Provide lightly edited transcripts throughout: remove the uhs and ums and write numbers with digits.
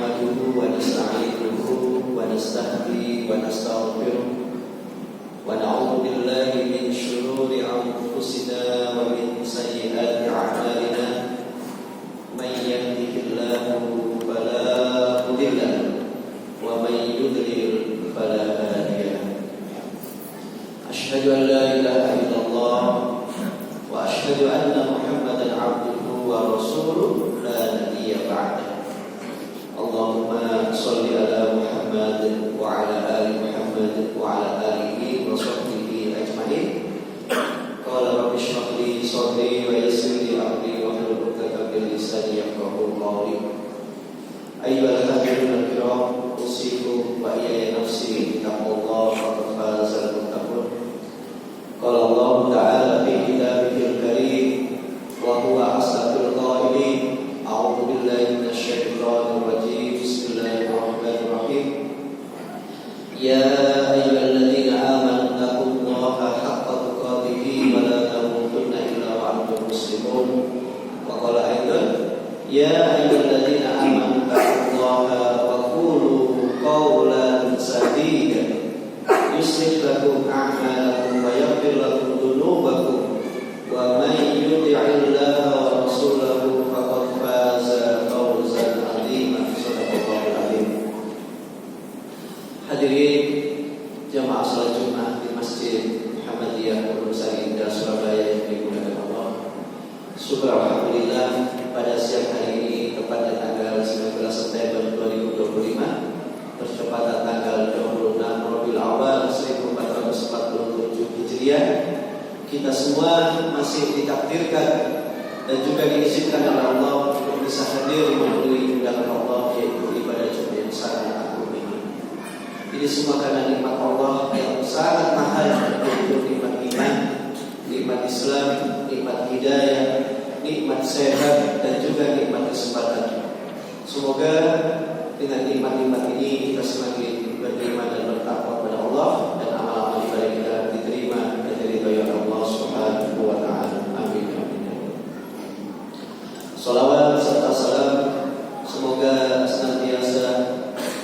nahmaduhu wa nasta'inuhu wa nastahdihi wa nastaghfiruh wa na'udzu billahi min shururi anfusina wa min sayyiati a'malina may yahdihillahu fala mudilla lahu wa may yudlil fala hadiya lahu. Asyhadu an la ilaha illallah wa asyhadu anna Muhammadan 'abduhu wa rasuluhu la nabiyya ba'dahu. Allahumma sholli ala Muhammad wa ala ali Muhammad wa ala alihi wa sahbihi ajma'in. Qala rabbi shrah li sadri wa yassir li amri wa hlul 'uqdatam min lisani yafqahu qawli. Ayyuhal hadirin al-kiram, usikum wa iyaya nafsi taqwallaha faqad fazal muttaqun. Qala Allah ta'ala fi kitabihil karim wa huwa asdaqul qailin. A'udzu billahi minasy syaithanir rajim. Bismillahirrahmanirrahim. Ya ayyuhalladzina amanu taqullaha haqqa tuqatih wa la tamutunna illa wa antum muslimun. Wa qala aidan ya ayyuhalladzina amanu taqullaha wa qulu qawlan sadida yuslih lakum a'malakum wa yaghfir lakum dhunubakum wa may yuti'illaha wa rasulahu faqad faza fawzan 'azima. Shadaqallahul 'azim. Hadirin jamaah salat Jumat di Masjid Muhammadiyah Pondok Sari Indah Surabaya yang dimuliakan Allah. Syukur alhamdulillah pada siang hari ini tepatnya tanggal 19 September 2025 bertepatan tanggal 26 Rabiul Awal 1447 Hijriah, kita semua masih ditakdirkan dan juga diizinkan oleh Allah untuk bisa hadir memenuhi undangan Allah, yaitu ibadah Jumat yang sangat agung ini. Ini semua karena nikmat Allah yang sangat mahal, yaitu nikmat iman, nikmat Islam, nikmat hidayah, nikmat sehat, dan juga nikmat kesempatan. Semoga dengan nikmat-nikmat ini kita semakin beriman dan bertakwa kepada Allah, dan amal-amal ibadah kita diterima dan diridhai Allah Subhanahu wa taala. Amin. Salawat serta salam semoga senantiasa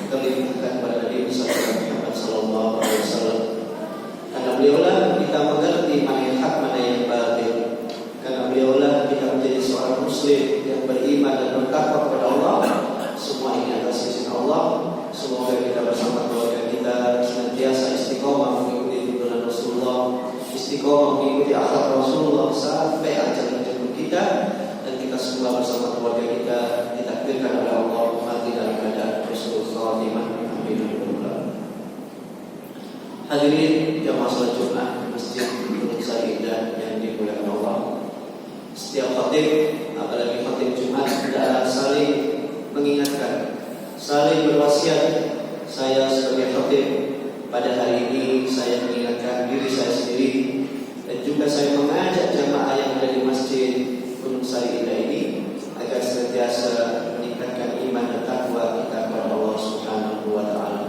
terlimpahkan pada Nabi Muhammad sallallahu alaihi wasallam. Karena beliaulah kita mengerti mana yang hak, mana yang batil. Karena beliaulah kita menjadi seorang muslim yang beriman dan bertakwa kepada Allah. Semua ini atas izin Allah. Semoga kita bersama keluarga kita senantiasa istiqomah mengikuti tuntunan Rasulullah, istiqomah mengikuti akhlak Rasulullah sampai ajal menjemput kita, dan kita semua bersama keluarga kita ditakdirkan oleh Allah mati dalam keadaan husnul khatimah. Amin. Hadirin jamaah salat Jumat di Masjid Pondok Sari Indah yang dimuliakan Allah. Setiap khatib, apalagi khatib Jumat, hendaklah saling mengingatkan, saling berwasiat. Saya sebagai khatib pada hari ini saya mengingatkan diri saya sendiri, dan juga saya mengajak jamaah yang ada di Masjid Pondok Sari Indah ini agar senantiasa meningkatkan iman dan takwa kita kepada Allah Subhanahu wa taala.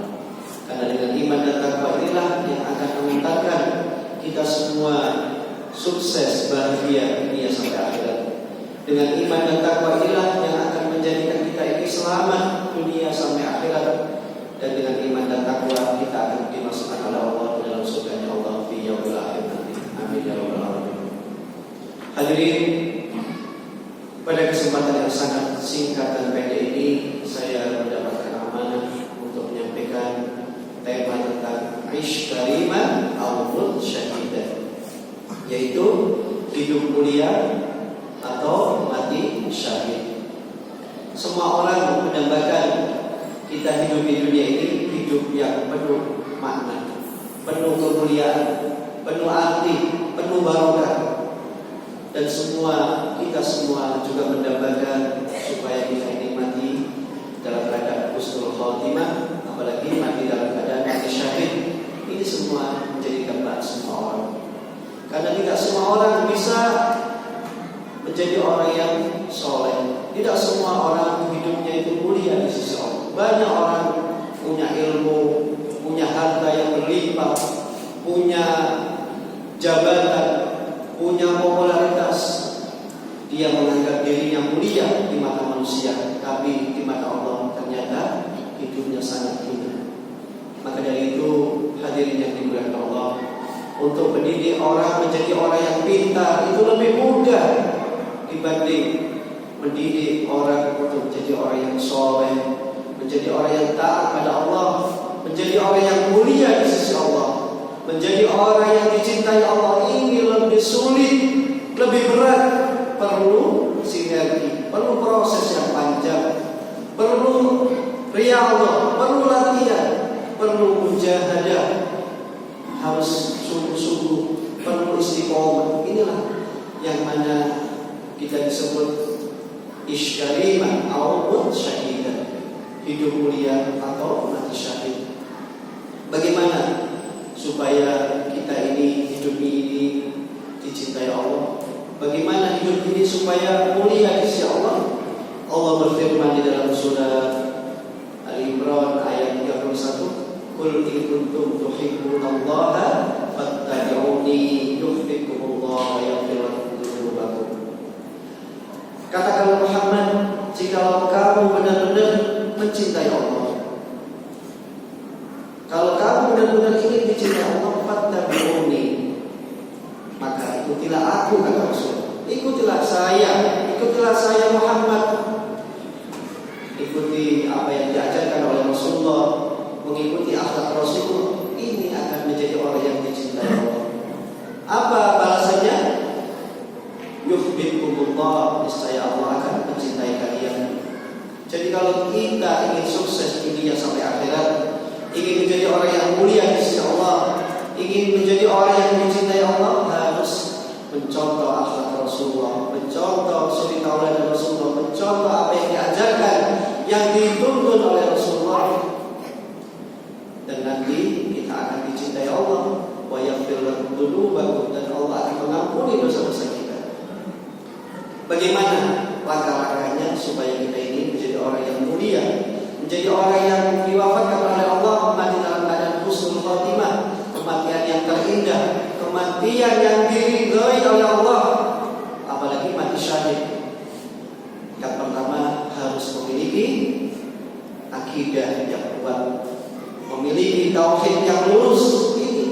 Karena dengan iman dan takwa inilah yang akan mengantarkan kita semua sukses, bahagia dunia sampai akhirat. Dengan iman dan takwa inilah yang akan menjadikan kita ini selamat dunia sampai akhirat. Dan dengan iman dan takwa kita akan dimasukkan oleh Allah dalam surganya Allah fi yaumil akhir nanti. Amin ya rabbal alamin. Hadirin, pada kesempatan yang sangat singkat dan pendek ini saya mendapatkan amanah untuk menyampaikan tema tentang ish kariman aw mut syahidan, yaitu hidup mulia atau mati syahid. Semua orang mendambakan kita hidup di dunia ini hidup yang penuh makna, penuh kemuliaan, penuh arti, penuh barokah. Dan kita semua juga mendambakan supaya kita ini mati dalam keadaan husnul khatimah, apalagi mati dalam keadaan mati syahid. Ini semua menjadi gambaran semua orang. Karena tidak semua orang bisa menjadi orang yang soleh. Tidak semua orang hidupnya itu mulia di sisi Allah. Banyak orang punya ilmu, punya harta yang berlimpah, punya jabatan, punya popularitas. Dia menganggap dirinya mulia di mata manusia, tapi di mata Allah ternyata untuk mendidik orang menjadi orang yang pintar itu lebih mudah dibanding mendidik orang untuk menjadi orang yang soleh, menjadi orang yang taat pada Allah, menjadi orang yang mulia di sisi Allah, menjadi orang yang dicintai Allah. Ini lebih sulit, lebih berat, perlu sinergi, perlu proses yang panjang, perlu riyadhah, perlu latihan, perlu mujahadah, harus sungguh-sungguh, perlu istiqomah. Inilah yang mana kita disebut isyariman atau syahidah, hidup mulia atau mati syahid. Bagaimana supaya kita ini hidup ini dicintai Allah? Bagaimana hidup ini supaya mulia di sisi Allah? Allah berfirman di dalam surah Al-Imran ayat 31, "Qul in kuntum tuhibbunallaha fattabi'uni yuhibbukumullah wa yaghfir lakum dzunubakum." Katakanlah Muhammad, jika kamu benar-benar mencintai Allah, kalau kamu benar-benar ingin dicintai Allah, fattabi'uni, maka ikutilah aku, kata Rasul. Ikutilah saya Muhammad. Ikuti apa yang diajarkan oleh Rasulullah, mengikuti akhlak Rasul. Ini akan menjadi orang yang dicintai Allah. Apa balasannya? Yuhibbukumullah, niscaya Allah akan mencintai kalian. Jadi kalau kita ingin sukses dunia sampai akhirat, ingin menjadi orang yang mulia di sisi Allah, ingin menjadi orang yang dicintai Allah, harus mencontoh akhlak Rasulullah, mencontoh suri tauladan Rasulullah, mencontoh apa yang diajarkan, yang dituntun oleh Rasulullah. Dan nanti kita akan dicintai Allah, wa yaghfir lakum dzunubakum, dan Allah akan mengampuni dosa-dosa kita. Bagaimana langkah-langkahnya supaya kita ini menjadi orang yang mulia, menjadi orang yang diwafatkan oleh Allah, mati dalam keadaan husnul khatimah, kematian yang terindah, kematian yang diridhai oleh Allah, apalagi mati syahid. Yang pertama harus memiliki akidah yang kuat, memiliki tauhid yang lurus. Ini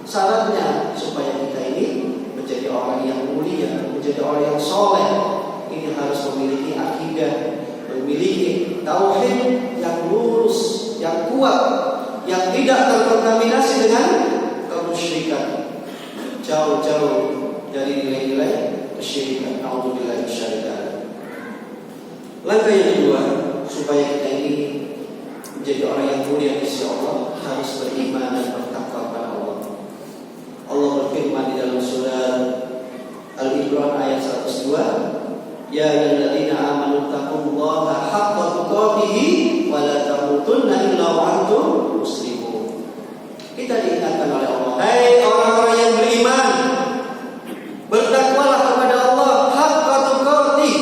syaratnya supaya kita ini menjadi orang yang mulia, menjadi orang yang soleh. Ini harus memiliki akidah, memiliki tauhid yang lurus, yang kuat, yang tidak terkontaminasi dengan kemusyrikan, jauh-jauh dari nilai-nilai kesyirikan. A'udzubillahi minasyaitonir. Langkah yang kedua supaya kita ini menjadi orang yang mulia di sisi Allah, harus beriman dan bertakwa kepada Allah. Allah berfirman di dalam surah Al-Imran ayat 102, "Ya ayyuhalladzina amanu taqullaha haqqa tuqatih wa la tamutunna illa wa antum muslimun." Kita diingatkan oleh Allah, hai orang-orang yang beriman, bertakwalah kepada Allah haqqa tuqatih,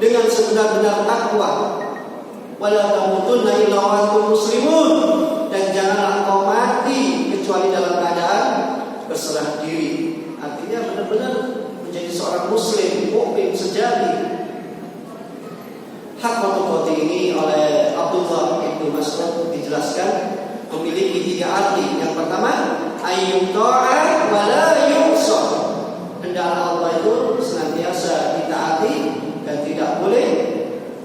dengan sebenar-benar takwa. Wa la tamutunna illa wa antum muslimun, dan janganlah engkau mati kecuali dalam keadaan berserah diri. Artinya benar-benar menjadi seorang muslim, mukmin sejati. Hak tuqatih ini oleh Abdullah bin Mas'ud dijelaskan memiliki 3 arti. Yang pertama, ayyuta'a wa la yu'sa. Hendaklah Allah itu senantiasa ditaati dan tidak boleh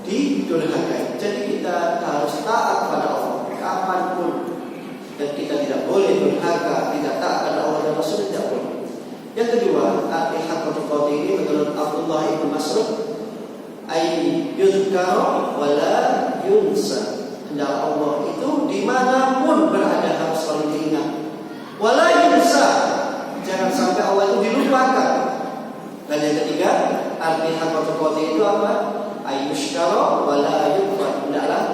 didurhakai. Jadi kita harus taat pada Allah kapanpun, dan kita tidak boleh durhaka, tidak taat pada Allah dan Rasul, tidak boleh. Yang kedua, arti hak tuqatih ini menurut Abdullah bin Mas'ud, ay yuzkara wa la yunsa. Hendaklah Allah itu dimanapun berada harus selalu diingat. Wa la yunsa, jangan sampai Allah itu dilupakan. Dan yang ketiga, arti hak tuqatih itu apa? Ay yushkara wa la yukfar. Hendaklah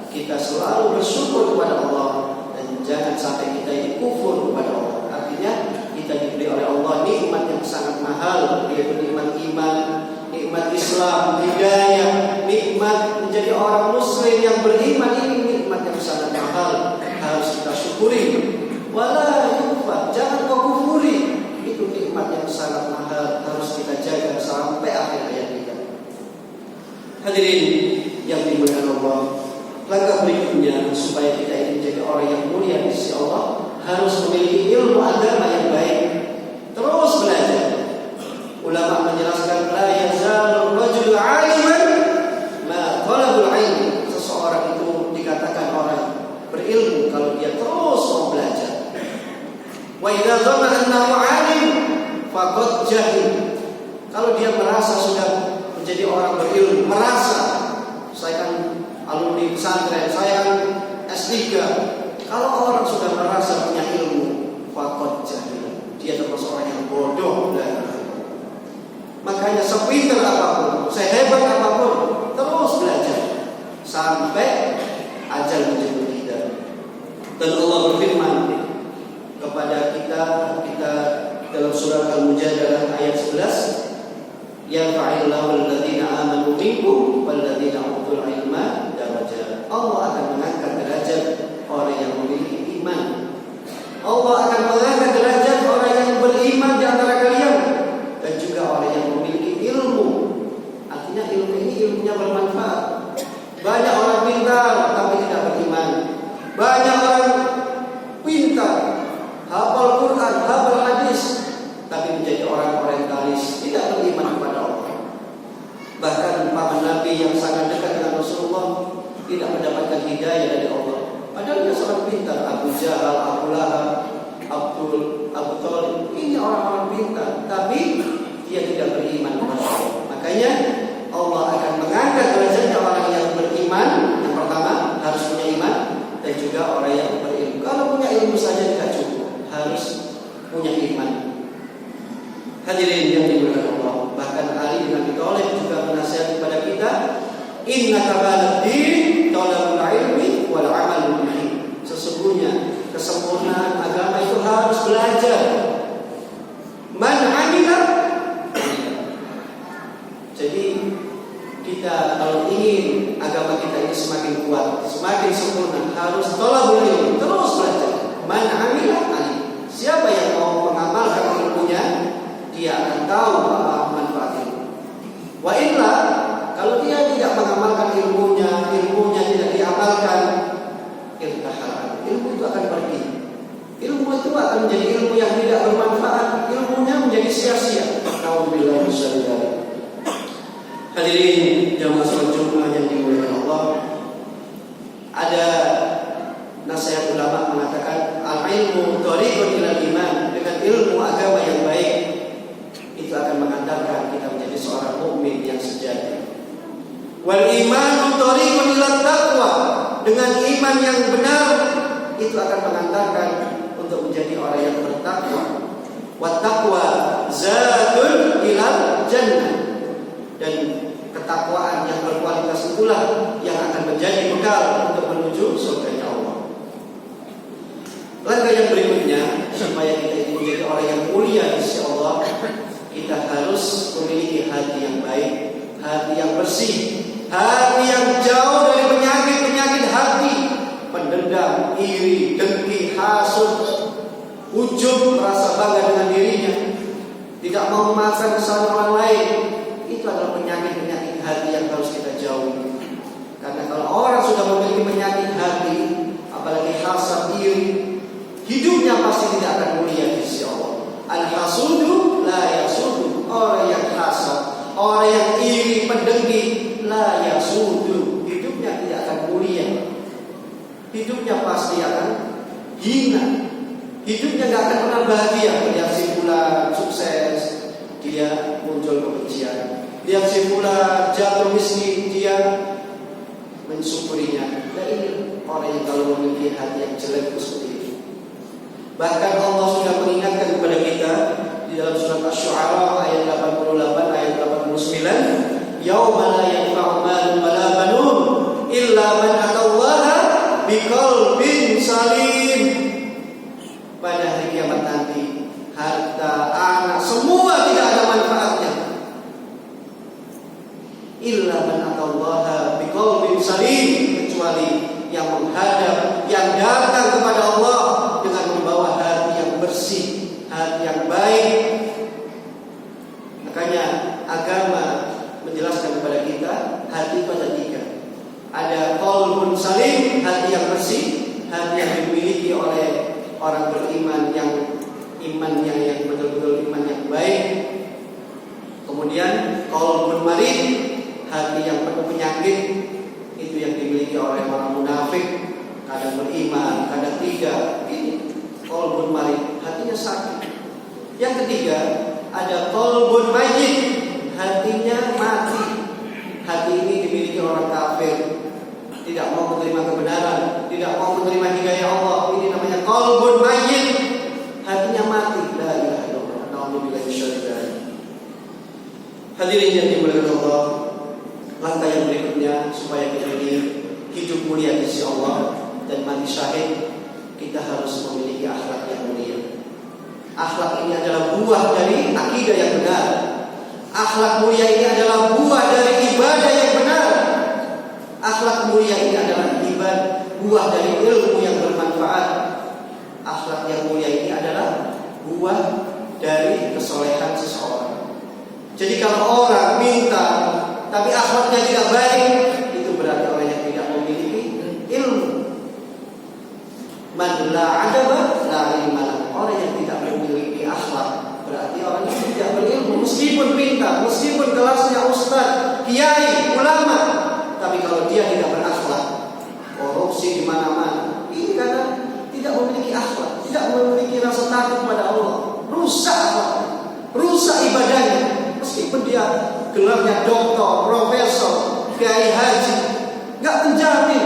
kita selalu bersyukur kepada Allah, dan jangan sampai kita ini kufur kepada Allah. Artinya kita diberi oleh Allah nikmat yang sangat mahal, yaitu nikmat iman, nikmat Islam, hidayah, nikmat menjadi orang muslim yang beriman. Ini nikmat yang sangat mahal, harus kita syukuri. Wala yukfar, jangan kau kufuri. Itu nikmat yang sangat mahal, harus kita jaga sampai akhir hayat kita. Hadirin yang dimuliakan Allah, langkah berikutnya supaya kita ini menjadi orang yang mulia di sisi Allah, harus memiliki ilmu agama yang baik. Wa idza dhanna annahu 'alim faqad jahil. Kalau dia merasa sudah menjadi orang berilmu, merasa saya kan alumni pesantren, saya kan S3. Kalau orang sudah merasa punya ilmu, faqad jahil, dia termasuk orang yang bodoh. Makanya sepintar apapun, sehebat apapun, terus belajar sampai ajal menjemput kita. Dan Allah berfirman kepada kita dalam surah Al-Mujadalah ayat 11, yarfa'illahu alladziina aamanu minkum walladziina utul ilma darajat. Allah akan mengangkat derajat orang yang memiliki iman. Allah akan mengangkat derajat orang yang beriman di antara kalian dan juga orang yang memiliki ilmu. Artinya ilmu ini ilmunya bermanfaat. Banyak orang pintar tapi tidak beriman. Banyak orang pintar, hafal Quran, hafal hadis, tapi menjadi orang orientalis, tidak beriman kepada Allah. Bahkan para nabi yang sangat dekat dengan Rasulullah tidak mendapatkan hidayah dari Allah. Padahal dia seorang pintar. Abu Jahal, Abu Lahab, Abu Thalib, ini orang-orang pintar, tapi dia tidak beriman kepada Allah. Makanya Allah akan mengangkat derajatnya orang yang beriman. Yang pertama harus punya iman, dan juga orang yang berilmu. Kalau punya ilmu saja tidak cukup, harus punya iman. Hadirin yang dimuliakan Allah, bahkan Ali bin Abi Thalib juga menasihati kepada kita, innaka baligh talabul ilmi wal amal bihi. Sesungguhnya kesempurnaan agama itu harus belajar. Man amila. Jadi kita kalau ingin agama kita ini semakin kuat, semakin sempurna, harus talabul ilmi, terus belajar. Man amila ali. Siapa yang mau mengamalkan ilmunya, dia akan tahu apa manfaat ilmu. Wa illa, kalau dia tidak mengamalkan ilmunya tidak diamalkan, irtahal, ilmu itu akan pergi. Ilmu itu akan menjadi ilmu yang tidak bermanfaat, ilmunya menjadi sia-sia. Nauzubillah min dzalik. Hadirin jamaah salat Jumat yang dimuliakan Allah, ada nasihat ulama mengatakan al-ilmu thariqun ilal iman. Dengan ilmu agama yang baik itu akan mengantarkan kita menjadi seorang mukmin yang sejati. Wal imanu thariqun ilat taqwa. Dengan iman yang benar itu akan mengantarkan untuk menjadi orang yang bertakwa. Wat taqwa zadul ilal jannah. Dan ketakwaan yang berkualitas itulah yang akan menjadi bekal untuk menuju surga Allah. Langkah yang berikutnya, supaya kita ini menjadi orang yang mulia di sisi Allah, kita harus memiliki hati yang baik, hati yang bersih, hati yang jauh dari penyakit-penyakit hati, pendendam, iri, dengki, hasud, ujub, merasa bangga dengan dirinya, tidak mau memaafkan kesalahan orang lain. Itu adalah penyakit-penyakit hati yang harus kita jauhi. Karena kalau orang sudah memiliki penyakit hati, apalagi hasad, iri, hidupnya pasti tidak akan mulia di sisi Allah. Al-hasudu la yasudu. Orang yang hasad, orang yang iri, pendengki, la yasudu, hidupnya tidak akan mulia. Hidupnya pasti akan hina. Hidupnya tidak akan pernah bahagia. Melihat si fulan sukses, dia muncul kebencian. Lihat si fulan jatuh miskin, dia mensyukurinya. Nah, ini orang yang kalau memiliki hati yang jelek seperti itu. Bahkan Allah sudah mengingatkan kepada kita di dalam surat Asy-Syu'ara ayat 88 ayat 89, yauma la yanfa'u malun wala banun illa man atallaha biqalbin salim. Pada hari kiamat nanti, harta, anak, semua tidak ada manfaatnya. Illa man atallaha biqalbin salim, kecuali yang menghadap, yang datang kepada Allah dengan membawa hati yang bersih, hati yang baik. Makanya agama menjelaskan kepada kita hati itu ada tiga. Ada qalbun salim, hati yang bersih, hati yang dimiliki oleh orang beriman yang imannya yang betul-betul iman yang baik. Kemudian qalbun marid, hati yang penuh penyakit, itu yang dimiliki oleh orang munafik, kadang beriman, kadang tidak. Ini qalbun marid. hatinya sakit. Yang ketiga, ada qalbun mayyit, hatinya mati. Hati ini dimiliki orang kafir, tidak mau menerima kebenaran, tidak mau menerima hidayah Allah. Ini namanya qalbun mayyit, hatinya mati. La ilaha illallah. Nauzubillahi minasyaitonir rajim. Hadirin yang dimuliakan Allah, langkah yang berikutnya supaya kita ini hidup mulia di sisi Allah dan mati syahid, kita harus memiliki akhlak yang mulia. Akhlak ini adalah buah dari akidah yang benar. Akhlak mulia ini adalah buah dari ibadah yang benar. Akhlak mulia ini adalah buah dari ilmu yang bermanfaat. Akhlak yang mulia ini adalah buah dari kesolehan seseorang. Jadi kalau orang minta tapi akhlaknya tidak baik, itu berarti orang yang tidak memiliki ilmu. Man la adaba la ilma lahu. Orang yang tidak memiliki akhlak berarti orang yang tidak berilmu. Meskipun pintar, meskipun kelasnya ustaz, kiai, ulama, tapi kalau dia tidak berakhlak, korupsi di mana-mana, ini karena tidak memiliki akhlak, tidak memiliki rasa takut pada Allah, rusak akhlaknya, rusak ibadahnya. Meskipun dia gelarnya doktor, profesor, kiai haji, nggak menjamin.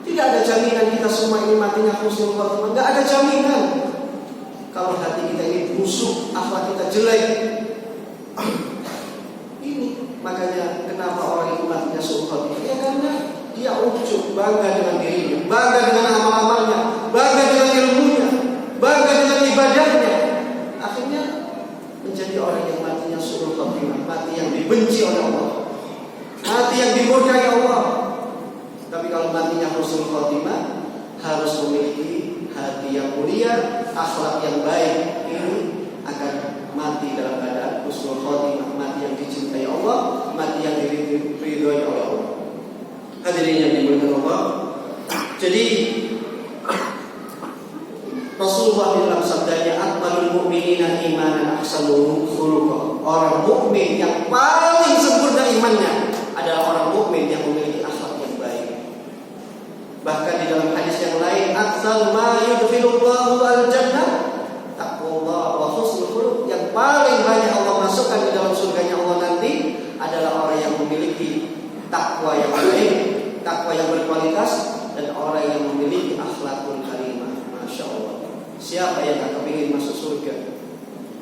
Tidak ada jaminan kita semua ini matinya husnul khotimah. Nggak ada jaminan. Kalau hati kita ini busuk, akhlak kita jelek, ini makanya kenapa orang itu matinya suul khotimah? Ya karena dia ujub, bangga dengan dirinya, bangga dengan amal-amalnya, bangga dengan ilmunya, bangga dengan ibadahnya. Akhirnya menjadi orang yang matinya suul khotimah, mati yang dibenci oleh Allah, mati yang dimurkai Allah. Tapi kalau matinya husnul khotimah, harus memiliki hati yang mulia, akhlak yang baik. Ini akan mati dalam keadaan husnul khotimah, mati yang dicintai Allah, mati yang diridhoi oleh Allah. Hadirin yang dimuliakan Allah. Jadi Rasulullah dalam sabdanya, akmalul mu'minina imanan ahsanuhum khuluqan. Orang mukmin yang paling sempurna imannya adalah orang mukmin yang memiliki akhlak yang baik. Bahkan di dalam hadis yang lain, aktsal ma yudkhilullahu al-jannah taqwallah wa husnul khuluq. Yang paling banyak Allah masukkan di dalam surganya Allah nanti adalah orang yang memiliki takwa yang baik, takwa yang berkualitas, dan orang yang memiliki akhlakul karimah. Masya Allah. Siapa yang tak kepingin masuk surga?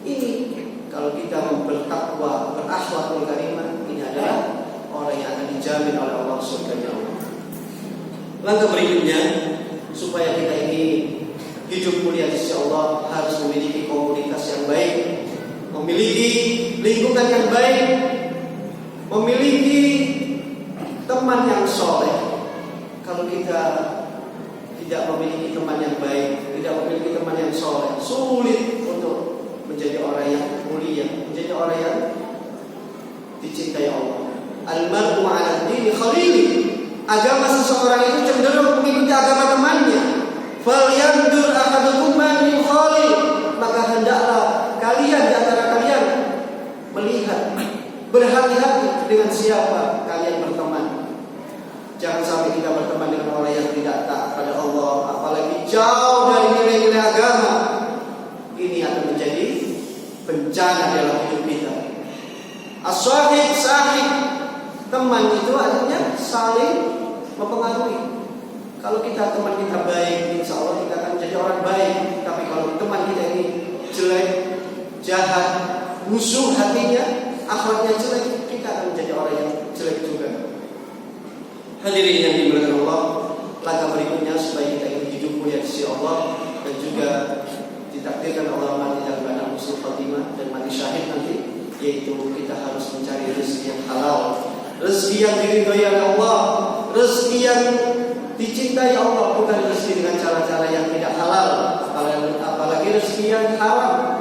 Ini kalau kita bertakwa, berakhlakul karimah, ini adalah orang yang akan dijamin oleh Allah surganya Allah. Langkah berikutnya, supaya kita ini hidup mulia di sisi Allah, harus memiliki komunitas yang baik, memiliki lingkungan yang baik, memiliki teman yang soleh. Kalau kita tidak memiliki teman yang baik, tidak memiliki teman yang soleh, sulit untuk menjadi orang yang mulia, menjadi orang yang dicintai Allah. Al-mar'u 'ala dini khalili. Agama seseorang itu cenderung mengikuti agama temannya. Falyandur ahadukum man yukhalil. Maka hendaklah kalian di antara kalian melihat, berhati-hati dengan siapa kalian berteman. Jangan sampai kita berteman dengan orang yang tidak taat pada Allah, apalagi jauh dari nilai-nilai agama. Ini akan menjadi bencana dalam hidup kita. As-sahib sahib, teman itu artinya saling mempengaruhi. Kalau teman kita baik, insya Allah kita akan menjadi orang baik. Tapi kalau teman kita ini jelek, jahat, busuk hatinya, akhlaknya jelek, kita akan menjadi orang yang jelek juga. Hadirin yang dimuliakan Allah, langkah berikutnya supaya kita ini hidup mulia di sisi Allah dan juga ditakdirkan Allah mati dalam keadaan husnul khotimah dan mati syahid nanti, yaitu kita harus mencari rezeki yang halal, rezeki yang diridhoi oleh Allah, rezeki yang dicintai Allah, bukan rezeki dengan cara-cara yang tidak halal, apalagi rezeki yang haram.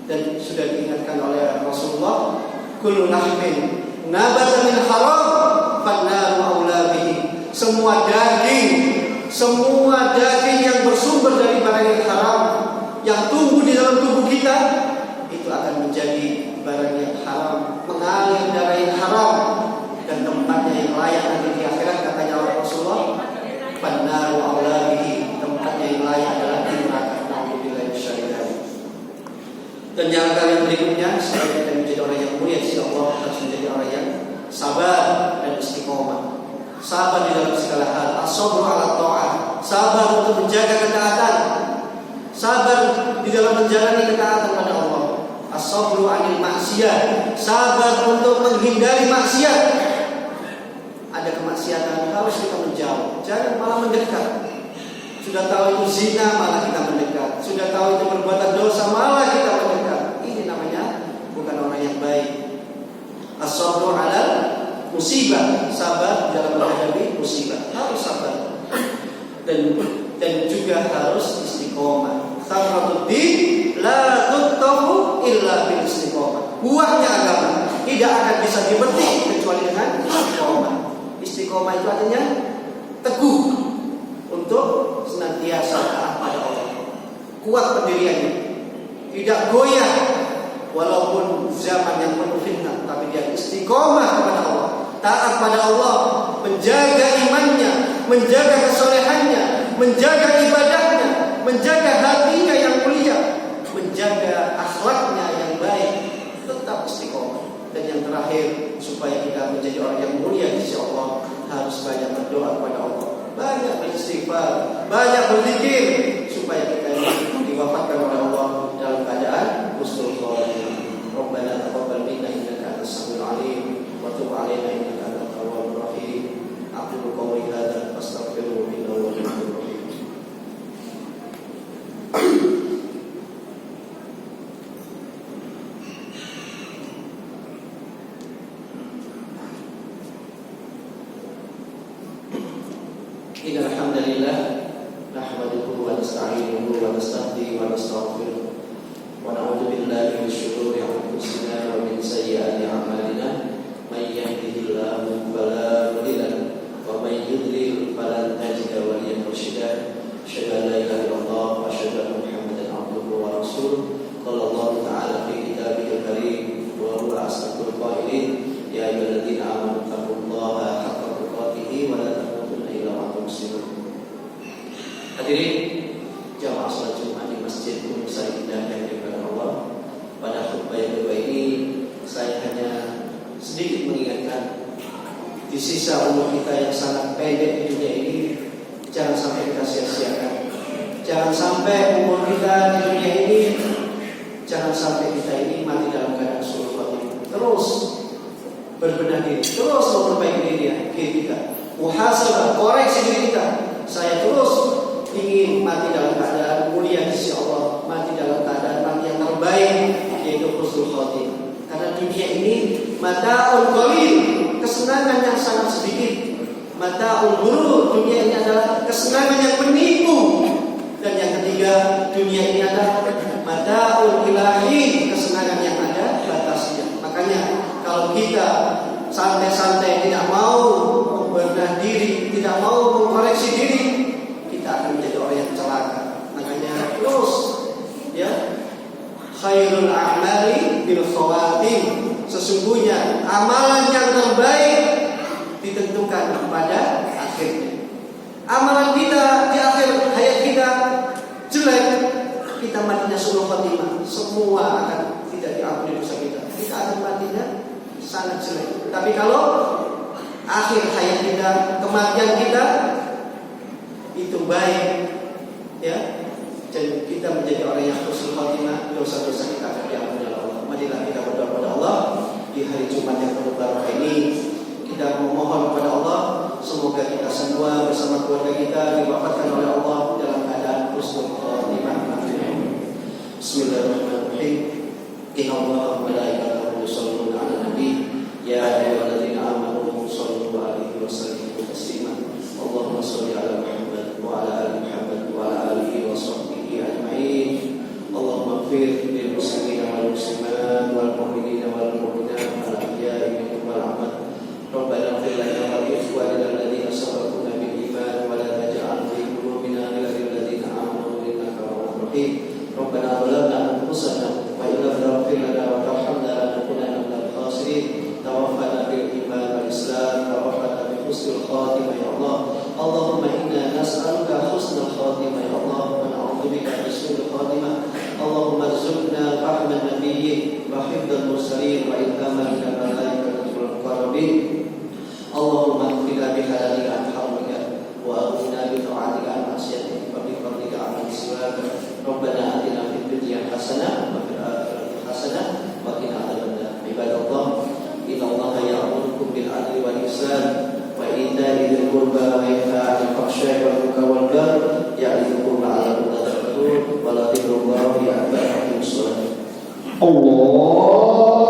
Dan sudah diingatkan oleh Rasulullah, kullu lahmin nabata min haram fannaru aula bihi. Semua daging yang bersumber dari barang yang haram, yang tumbuh di dalam tubuh kita, itu akan menjadi barang yang haram, mengalir darah yang haram, dan tempatnya yang layak nanti di akhirat, katanya oleh Rasulullah, fannaru aula bihi. Tempat sabar di dalam segala hal, as-sabru 'ala ta'ah, sabar untuk menjaga ketaatan, sabar di dalam menjalani ketaatan pada Allah, as-sabru 'anil maksiat, sabar untuk menghindari maksiat. Ada kemaksiatan harus kita menjauh, jangan malah mendekat. Sudah tahu itu zina malah kita mendekat, sudah tahu itu perbuatan dosa malah kita mendekat. Ini namanya bukan orang yang baik. As-sabru 'ala musibah, sabar dalam menghadapi musibah, harus sabar. Dan juga harus istiqomah. Thamatuddin la tuttahu illa bil istiqomah. Buahnya agama tidak akan bisa dipetik kecuali dengan istiqomah. Istiqomah itu artinya teguh untuk senantiasa taat pada Allah, kuat pendiriannya, tidak goyah walaupun zaman yang penuh fitnah, tapi dia istiqomah kepada Allah, taat pada Allah, menjaga imannya, menjaga kesolehannya, menjaga ibadahnya, menjaga hatinya yang mulia, menjaga akhlaknya yang baik, tetap istiqomah. Dan yang terakhir, supaya kita menjadi orang yang mulia di sisi Allah, harus banyak berdoa kepada Allah, banyak beristighfar, banyak berzikir, supaya kita diwafatkan oleh Allah dalam keadaan husnul khotimah. Rabbana taqabbal minna innaka antas samiul alim wa tub 'alaina innaka antat tawwabur rahim. Aqulu qawli hadza wastaghfiruhu innahu huwal ghafurur rahim. Innal hamdalillah nahmaduhu wa nasta'inuhu wa nastahdihi wa nastaghfiruh wa na'udzu billahi min shururi anfusina wa min sayyiati a'malina may yahdihillahu fala mudilla lahu wa may yudlil falan tajida waliyyan mursyida. Asyhadu an la ilaha illallah wa asyhadu anna Muhammadan 'abduhu wa rasuluh. Qala Allah ta'ala fi kitabihil karim wa huwa asdaqul qailin ya ayyuhalladzina amanu taqullaha haqqa tuqatih wa la tamutunna illa wa antum muslimun. Hadirin jamaah salat Jumat di Masjid Gunung Saidah yang dimuliakan Allah, pada khutbah yang kedua ini saya hanya sedikit mengingatkan di sisa umur kita yang sangat pendek di dunia ini, jangan sampai kita sia-siakan. Jangan sampai umur kita di dunia ini, jangan sampai kita ini mati dalam keadaan suul khotimah. Terus berbenah diri, terus memperbaiki diri kita, muhasabah, koreksi diri kita. Saya terus ingin mati dalam keadaan mulia di sisi Allah, mati dalam keadaan mati yang terbaik, yaitu husnul khotimah. Karena dunia ini mata'ul qalil, kesenangan yang sangat sedikit. Mata'ul ghurur, dunia ini adalah kesenangan yang menipu. Dan yang ketiga, dunia ini adalah mata'ul ilahi, kesenangan yang ada batasnya. Makanya kalau kita santai-santai tidak mau membenah diri, tidak mau mengkoreksi diri, kita akan menjadi orang yang celaka. Makanya terus ya, khairul a'mali bil khawatim, sesungguhnya amalan yang terbaik ditentukan pada akhirnya. Amalan kita di akhir hayat kita jelek, kita matinya suul khotimah, semua akan tidak diampuni dosa kita. Kita akan matinya sangat jelek. Tapi kalau akhir hayat kita, kematian kita itu baik, ya, dan kita menjadi orang yang husnul khotimah, dosa-dosa kita akan diampuni oleh Allah. Marilah kita berdoa kepada Allah di hari Jumat yang penuh barokah ini. Kita memohon kepada Allah, semoga kita semua bersama keluarga kita diwafatkan oleh Allah dalam keadaan husnul khotimah. Bismillahirrahmanirrahim. Inna Allaha wa malaikatahu yusholluna 'alan nabi ya ayyuhalladzina amanu shollu 'alaihi wa sallimu taslima. Allahumma sholli 'ala Muhammad wa 'ala ali Muhammad wa 'ala alihi wa sahbihi ajma'in. Allahumma ighfir lil muslimina wal muslimat wal mu'minina wal mu'minat al ahya'i minhum wal amwat. Rabbana ighfir lana wa li ikhwanina alladhina sabaquna bil iman wa la taj'al fi qulubina ghillan lil ladzina amanu innaka ra'ufur rahim. Rabbana zalamna anfusana wa in lam taghfir lana wa tarhamna lanakunanna minal khasirin. Tawaffana bil iman wal islam, tawaffana bi husnil khatimah ya Allah. Allahumma inna nas'aluka husnal khatimah ya Allah wa na'udzu bika min su'il khatimah. Allahumma arzuqna fahman nabiyyin wa hifdzal mursalin wa ilhaman lil malaikatil muqarrabin. Allahumma qina bi halalika ihsan wa ita'i dzil qurba wa yanha 'anil fahsya'i wal munkari wal baghi ya'idukum la'allakum tadhakkarun wa la tadhkurullah ya Allah.